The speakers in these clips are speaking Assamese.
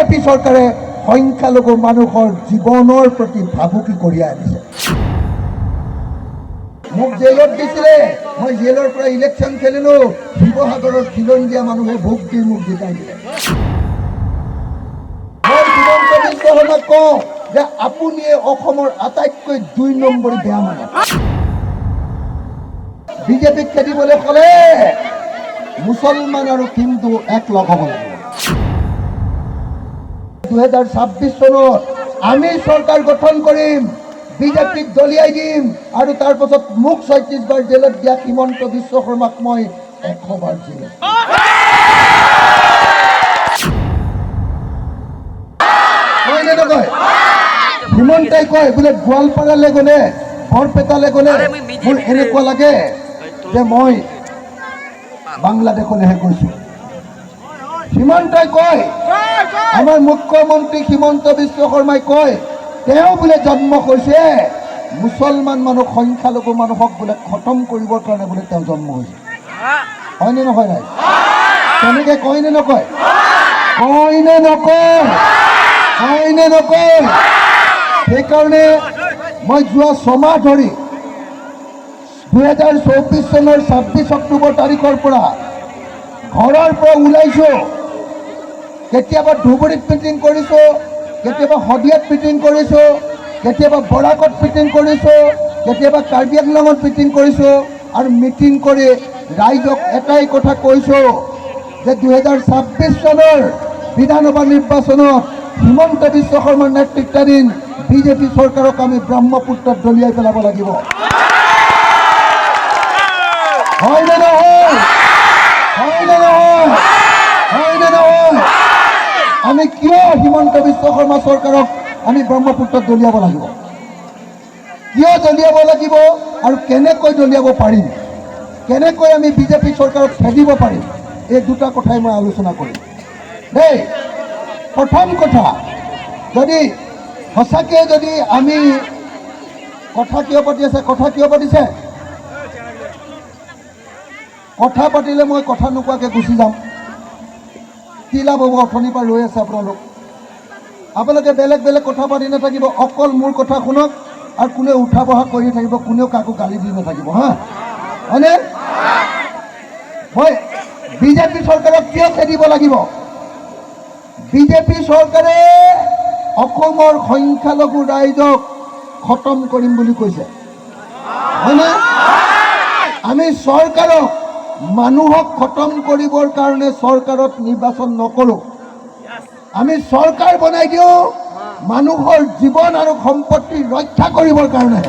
বিজেপি চৰকাৰে সংখ্যালঘু মানুহৰ জীৱনৰ প্ৰতি ভাবুকি কঢ়িয়াই আনিছে। মোক জেলত দিছিলে, মই জেলৰ পৰা ইলেকশ্যন খেলিলো, শিৱসাগৰৰ খিলঞ্জীয়া মানুহে ভোট দি মোক জিকাই দিলে। মই হিমন্ত বিশ্ব শৰ্মাক কওঁ যে আপুনিয়ে অসমৰ আটাইতকৈ ২ নম্বৰী বেয়া মানুহ। বিজেপিক খেদিবলৈ ক'লে মুছলমান আৰু হিন্দু একলগ হ'ব লাগিব। ২০২৬ চনত আমি চৰকাৰ গঠন কৰিম, বিজেপিক দলিয়াই দিম আৰু তাৰ পাছত মোক ৩৬ বাৰ জেলত দিয়া হিমন্ত বিশ্ব শৰ্মাক মই ১০০ বাৰ জেলত কয় নে নকয়? হিমন্তই কয় বোলে গোৱালপাৰালৈ গ'লে, বৰপেটালৈ গ'লে মোৰ এনেকুৱা লাগে যে মই বাংলাদেশলৈহে গৈছো। হিমন্তই কয়, আমাৰ মুখ্যমন্ত্ৰী হিমন্ত বিশ্ব শৰ্মাই কয় তেওঁ বোলে জন্ম হৈছে মুছলমান মানুহ, সংখ্যালঘু মানুহক বোলে খতম কৰিবৰ কাৰণে বোলে তেওঁ জন্ম হৈছে। হয়নে নহয়? নাই তেনেকে কয় নে নকয়? কয় নে নকয়? কয় নে নকয়? সেইকাৰণে মই যোৱা ৬ মাহ ধৰি ২০২৪ চনৰ ২৬ অক্টোবৰ তাৰিখৰ পৰা ঘৰৰ পৰা ওলাইছো। কেতিয়াবা ধুবুৰীত মিটিং কৰিছো, কেতিয়াবা শদিয়াত মিটিং কৰিছো, কেতিয়াবা বৰাকত মিটিং কৰিছো, কেতিয়াবা কাৰ্বি আংলঙত মিটিং কৰিছো। আৰু মিটিং কৰি ৰাইজক এটাই কথা কৈছো যে ২০২৬ চনৰ বিধানসভা নিৰ্বাচনত হিমন্ত বিশ্ব শৰ্মাৰ নেতৃত্বাধীন বিজেপি চৰকাৰক আমি ব্ৰহ্মপুত্ৰত দলিয়াই পেলাব লাগিব। হয় নে নহয়? হয় নে নহয়? হয় নে নহয়? আমি কিয় হিমন্ত বিশ্ব শৰ্মা চৰকাৰক আমি ব্ৰহ্মপুত্ৰত দলিয়াব লাগিব? কিয় দলিয়াব লাগিব আৰু কেনেকৈ দলিয়াব পাৰিম, কেনেকৈ আমি বিজেপি চৰকাৰক খেদিব পাৰিম, এই দুটা কথাই মই আলোচনা কৰিম দেই। প্ৰথম কথা, যদি সঁচাকৈ যদি আমি কথা কিয় পাতি আছে, কথা কিয় পাতিছে? কথা পাতিলে মই কথা নোকোৱাকৈ গুচি যাম, কি লাভ হ'ব? অথনিৰ পৰা ৰৈ আছে আপোনালোকে বেলেগ বেলেগ কথা পাতি নাথাকিব, অকল মোৰ কথা শুনক আৰু কোনেও উঠা বহা কৰি থাকিব, কোনেও কাকো গালি দি নাথাকিব। হা, হয়নে? মই বিজেপি চৰকাৰক কিয় খেদিব লাগিব? বিজেপি চৰকাৰে অসমৰ সংখ্যালঘু ৰাইজক খতম কৰিম বুলি কৈছে, হয়নে? আমি চৰকাৰক মানুহক খতম কৰিবৰ কাৰণে চৰকাৰত নিৰ্বাচন নকৰোঁ, আমি চৰকাৰ বনাই দিওঁ মানুহৰ জীৱন আৰু সম্পত্তি ৰক্ষা কৰিবৰ কাৰণে।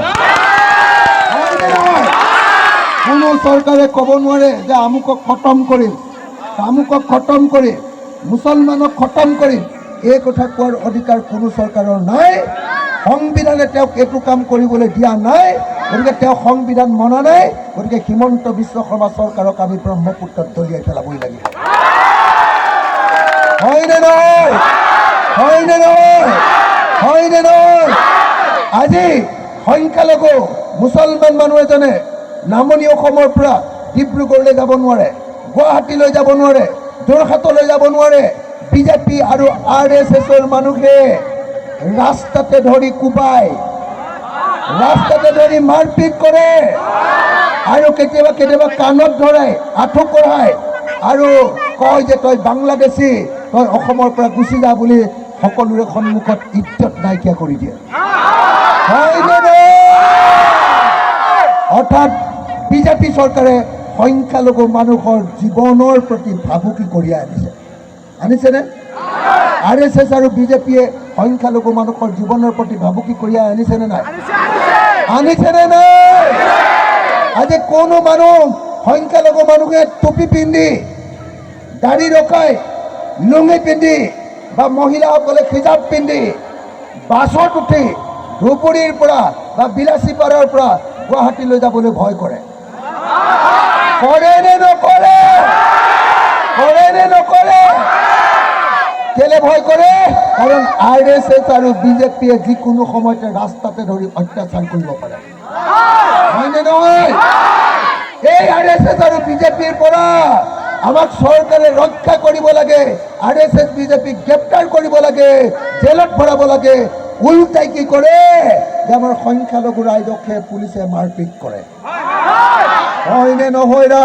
কোনো চৰকাৰে ক'ব নোৱাৰে যে আমুকক খতম কৰিম, তামুকক খতম কৰিম, মুছলমানক খতম কৰিম। এই কথা কোৱাৰ অধিকাৰ কোনো চৰকাৰৰ নাই। সংবিধানে তেওঁক এইটো কাম কৰিবলৈ দিয়া নাই, গতিকে তেওঁ সংবিধান মনা নাই। গতিকে হিমন্ত বিশ্ব শৰ্মা চৰকাৰক আমি ব্ৰহ্মপুত্ৰত দলিয়াই পেলাবই লাগিব। হয়নে নহয়? হয়নে নহয়? হয়নে নহয়? আজি সংখ্যালঘু মুছলমান মানুহ এজনে নামনি অসমৰ পৰা ডিব্ৰুগড়লৈ যাব নোৱাৰে, গুৱাহাটীলৈ যাব নোৱাৰে, যোৰহাটলৈ যাব নোৱাৰে। বিজেপি আৰু RSSৰ মানুহে ৰাস্তাতে ধৰি কোবায়, ৰাস্তাতে ধৰি মাৰপিট কৰে আৰু কেতিয়াবা কেতিয়াবা কাণত ধৰাই, আঁঠু কঢ়ায় আৰু কয় যে তই বাংলাদেশী, তই অসমৰ পৰা গুচি যা বুলি সকলোৰে সন্মুখত ইজ্জত নাইকিয়া কৰি দিয়ে। অৰ্থাৎ বিজেপি চৰকাৰে সংখ্যালঘু মানুহৰ জীৱনৰ প্ৰতি ভাবুকি কঢ়িয়াই আনিছে। আনিছেনে? RSS আৰু বিজেপিয়ে সংখ্যালঘু মানুহৰ জীৱনৰ প্ৰতি ভাবুকি কঢ়িয়াই আনিছেনে নাই? আনিছেনে নাই? আজি কোনো মানুহ, সংখ্যালঘু মানুহে টুপি পিন্ধি, দাড়ি ৰখাই, লুঙি পিন্ধি বা মহিলাসকলে হিজাব পিন্ধি বাছত উঠি ধুবুৰীৰ পৰা বা বিলাসীপাৰাৰ পৰা গুৱাহাটীলৈ যাবলৈ ভয় কৰে। কৰে নে নকৰে? কৰে নে নকৰে? কেলে ভয় কৰে? কাৰণ RSS আৰু বিজেপিয়ে যিকোনো সময়তে ৰাস্তাতে ধৰি অত্যাচাৰ কৰিব পাৰে। হয়নে নহয়? এই RSS আৰু বিজেপিৰ পৰা আমাক চৰকাৰে ৰক্ষা কৰিব লাগে। RSS বিজেপি গ্ৰেপ্তাৰ কৰিব লাগে, জেলত ভৰাব লাগে। উল্টাই কি কৰে যে আমাৰ সংখ্যালঘু ৰাইজকহে পুলিচে মাৰপিট কৰে। হয়নে নহয় ৰা?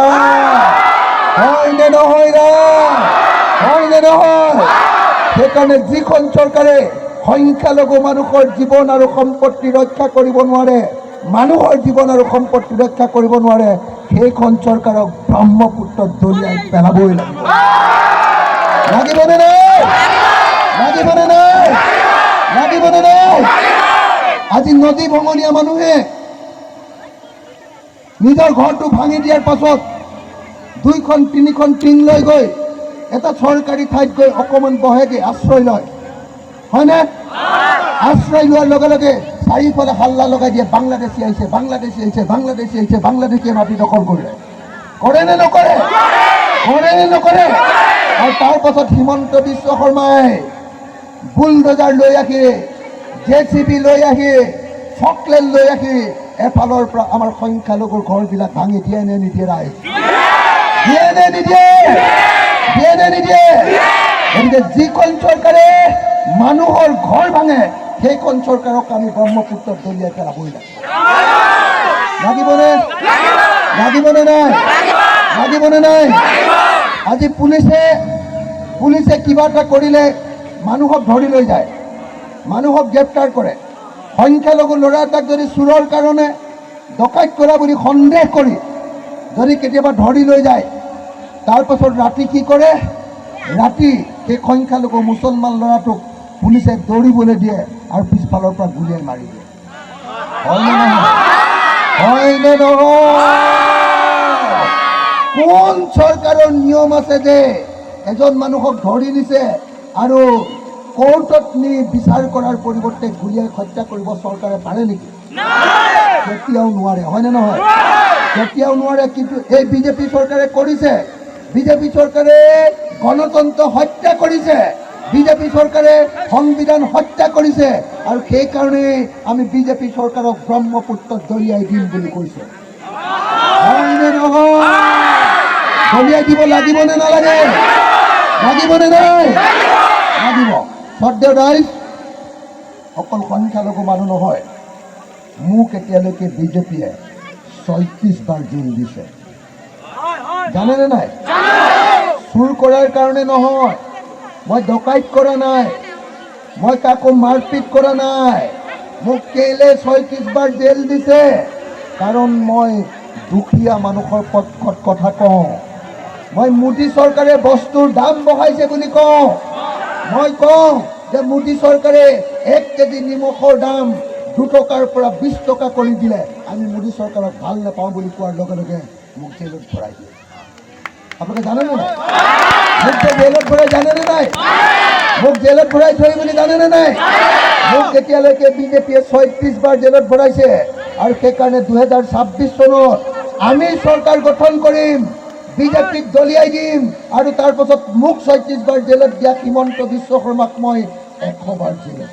হয়নে নহয় ৰা? হয়নে নহয়? সেইকাৰণে যিখন চৰকাৰে সংখ্যালঘু মানুহৰ জীৱন আৰু সম্পত্তি ৰক্ষা কৰিব নোৱাৰে, মানুহৰ জীৱন আৰু সম্পত্তি ৰক্ষা কৰিব নোৱাৰে, সেইখন চৰকাৰক ব্ৰহ্মপুত্ৰত দলিয়াই পেলাবই লাগিব। লাগিবনে নাই? লাগিবনে নাই? লাগিবনে নাই? আজি নদী ভঙনীয়া মানুহে নিজৰ ঘৰটো ভাঙি দিয়াৰ পাছত 2-3খন টিং লৈ গৈ এটা চৰকাৰী ঠাইত গৈ অকণমান বহেগে, আশ্ৰয় লয়, হয়নে? আশ্ৰয় লোৱাৰ লগে লগে চাৰিওফালে হাল্লা লগাই দিয়ে, বাংলাদেশী আহিছে, বাংলাদেশী আহিছে, বাংলাদেশী আহিছে, বাংলাদেশীয়ে মাটি দখল কৰিলে। কৰে নে নকৰে? কৰে নে নকৰে? আৰু তাৰ পাছত হিমন্ত বিশ্ব শৰ্মাই বুলডোজাৰ লৈ আহি, JCB লৈ আহি, ফকলেণ্ড লৈ আহি এফালৰ পৰা আমাৰ সংখ্যালঘুৰ ঘৰবিলাক ভাঙি দিয়ে নে নিদিয়ে? ৰাইজ দিয়ে নে নিদিয়ে? দিয়ে নে নিদিয়ে? গতিকে যিখন চৰকাৰে মানুহৰ ঘৰ ভাঙে, সেইখন চৰকাৰক আমি ব্ৰহ্মপুত্ৰত দলিয়াই পেলাবই লাগে। লাগিবনে? লাগিবনে নাই? লাগিবনে নাই? আজি পুলিচে কিবা এটা কৰিলে মানুহক ধৰি লৈ যায়, মানুহক গ্ৰেপ্তাৰ কৰে। সংখ্যালঘু ল'ৰা এটাক যদি চোৰৰ কাৰণে ডকাইত কৰা বুলি সন্দেহ কৰি যদি কেতিয়াবা ধৰি লৈ যায়, তাৰপাছত ৰাতি কি কৰে? ৰাতি সেই সংখ্যালঘু মুছলমান ল'ৰাটোক পুলিচে দৌৰিবলৈ দিয়ে আৰু পিছফালৰ পৰা গুলিয়াই মাৰি দিয়ে। হয়নে নহয়? হয়নে নহয়? কোন চৰকাৰৰ নিয়ম আছে যে এজন মানুহক ধৰি নিছে আৰু কোৰ্টত নি বিচাৰ কৰাৰ পৰিৱৰ্তে গুলিয়াই হত্যা কৰিব চৰকাৰে পাৰে নেকি? কেতিয়াও নোৱাৰে। হয়নে নহয়? কেতিয়াও নোৱাৰে। কিন্তু এই বিজেপি চৰকাৰে কৰিছে। বিজেপি চৰকাৰে গণতন্ত্ৰ হত্যা কৰিছে, বিজেপি চৰকাৰে সংবিধান হত্যা কৰিছে, আৰু সেইকাৰণে আমি বিজেপি চৰকাৰক ব্ৰহ্মপুত্ৰত দলিয়াই দিম বুলি কৈছোঁ। হয়নে নহয়? দলিয়াই দিব লাগিবনে নালাগে? লাগিবনে নাই? লাগিব। শ্ৰদ্ধেয় ৰাইজ, অকল সংখ্যালঘু মানুহ নহয়, মোক এতিয়ালৈকে বিজেপিয়ে 36 বাৰ জেল দিছে। জানেনে নাই? চুৰ কৰাৰ কাৰণে নহয়, মই ডকাইত কৰা নাই, মই কাকো মাৰপিট কৰা নাই। মোক কেলে 36 বাৰ জেল দিছে? কাৰণ মই দুখীয়া মানুহৰ পক্ষত কথা কওঁ। মই মোদী চৰকাৰে বস্তুৰ দাম বঢ়াইছে বুলি কওঁ। মই কওঁ যে মোদী চৰকাৰে 1 কেজি নিমখৰ দাম 2 টকাৰ পৰা 20 টকা কৰি দিলে, আমি মোদী চৰকাৰক ভাল নাপাওঁ বুলি কোৱাৰ লগে লগে মোক জেলত ভৰাই দিয়ে। আপোনালোকে জানেনে নাই? মোক যে জেলত ভৰাই জানেনে নাই? মোক জেলত ভৰাই থৈ বুলি জানেনে নাই? মোক এতিয়ালৈকে বিজেপিয়ে 36 বাৰ জেলত ভৰাইছে, আৰু সেইকাৰণে 2026 চনত আমি চৰকাৰ গঠন কৰিম, বিজেপিক দলিয়াই দিম, আৰু তাৰ পাছত মোক 36 বাৰ জেলত দিয়া হিমন্ত বিশ্ব শৰ্মাক মই 100 বাৰ জেলত